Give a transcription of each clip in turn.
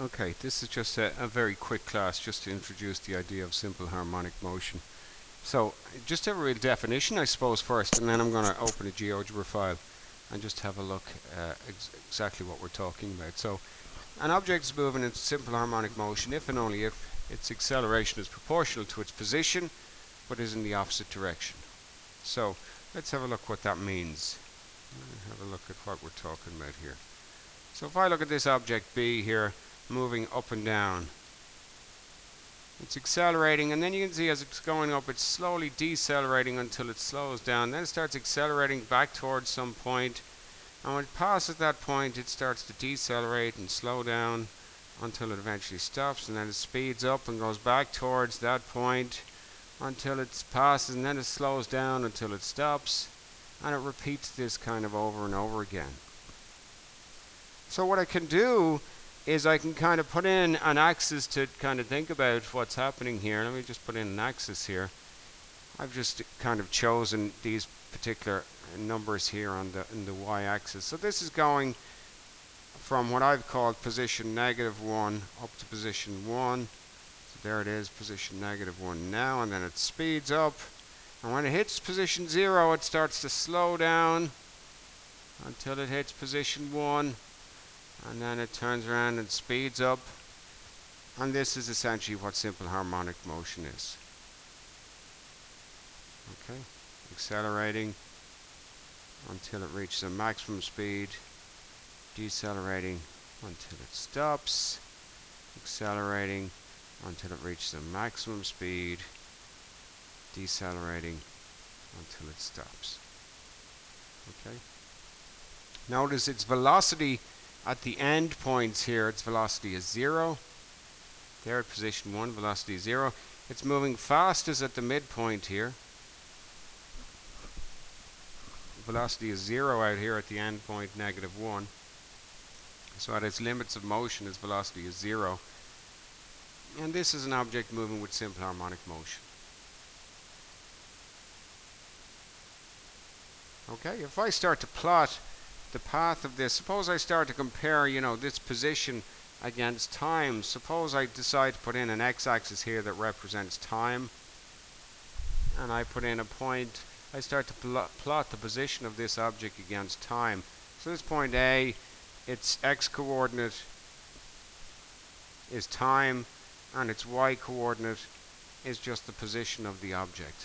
Okay, this is just a very quick class just to introduce the idea of simple harmonic motion. So just a real definition, I suppose, first, and then I'm going to open a GeoGebra file and just have a look exactly what we're talking about. So an object is moving in simple harmonic motion if and only if its acceleration is proportional to its position but is in the opposite direction. So let's have a look what that means. Have a look at what we're talking about here. So if I look at this object B here, moving up and down, it's accelerating, and then you can see as it's going up it's slowly decelerating until it slows down. Then it starts accelerating back towards some point, and when it passes that point it starts to decelerate and slow down until it eventually stops, and then it speeds up and goes back towards that point until it passes, and then it slows down until it stops, and it repeats this kind of over and over again. So what I can do is I can kind of put in an axis to kind of think about what's happening here. Let me just put in an axis here. I've just kind of chosen these particular numbers here on the y-axis. So this is going from what I've called position -1 up to position 1. So there it is, position -1 now, and then it speeds up. And when it hits position 0, it starts to slow down until it hits position 1. And then it turns around and speeds up, and this is essentially what simple harmonic motion is. Okay, accelerating until it reaches a maximum speed, decelerating until it stops, accelerating until it reaches a maximum speed, decelerating until it stops. Okay, notice its velocity at the end points here, its velocity is 0. There at position 1, velocity is 0. It's moving fastest at the midpoint here. Velocity is 0 out here at the end point, -1. So at its limits of motion, its velocity is 0. And this is an object moving with simple harmonic motion. Okay, if I start to plot the path of this, suppose I start to compare, this position against time. Suppose I decide to put in an x-axis here that represents time, and I put in a point. I start to plot the position of this object against time. So this point A, its x-coordinate is time, and its y-coordinate is just the position of the object.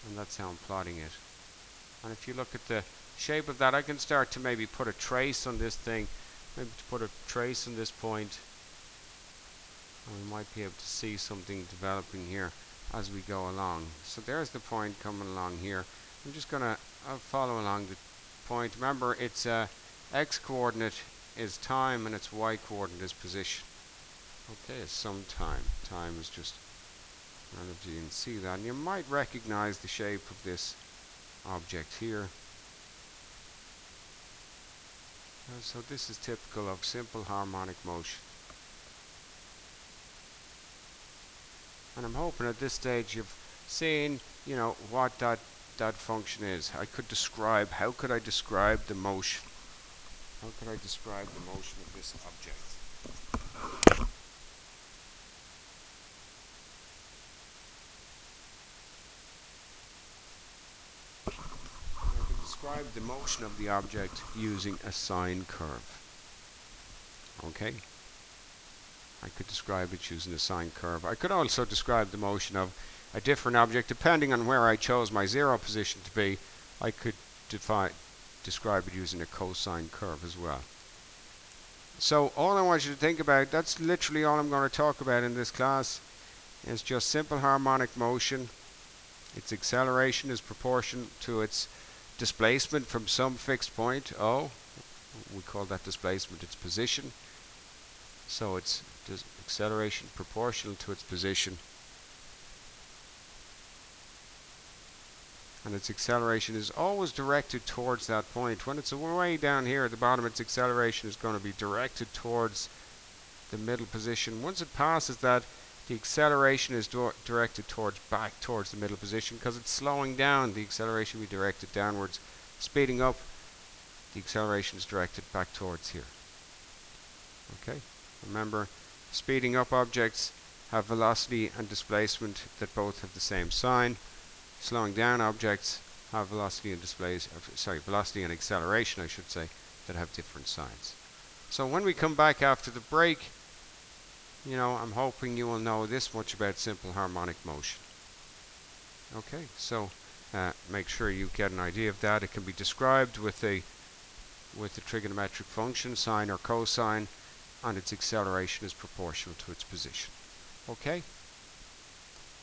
And that's how I'm plotting it. And if you look at the shape of that, I can start to maybe put a trace on this thing, maybe to put a trace on this point, and we might be able to see something developing here as we go along. So there's the point coming along here. I'm just going to follow along the point. Remember, its x-coordinate is time and its y-coordinate is position. Okay, it's some time. Time is just, I don't know if you can see that, and you might recognize the shape of this object here. So this is typical of simple harmonic motion. And I'm hoping at this stage you've seen, what that function is. How could I describe the motion? How could I describe the motion of this object? Describe the motion of the object using a sine curve. Okay? I could describe it using a sine curve. I could also describe the motion of a different object depending on where I chose my 0 position to be. I could describe it using a cosine curve as well. So all I want you to think about, that's literally all I'm going to talk about in this class, is just simple harmonic motion. Its acceleration is proportional to its displacement from some fixed point, O. We call that displacement its position. So its acceleration proportional to its position. And its acceleration is always directed towards that point. When it's way down here at the bottom, its acceleration is going to be directed towards the middle position. Once it passes that, the acceleration is directed back towards the middle position, because it's slowing down. The acceleration will be directed downwards. Speeding up, the acceleration is directed back towards here. Okay? Remember, speeding up objects have velocity and displacement that both have the same sign. Slowing down objects have velocity and velocity and acceleration, I should say, that have different signs. So when we come back after the break, I'm hoping you will know this much about simple harmonic motion. Okay, so make sure you get an idea of that. It can be described with a trigonometric function, sine or cosine, and its acceleration is proportional to its position. Okay,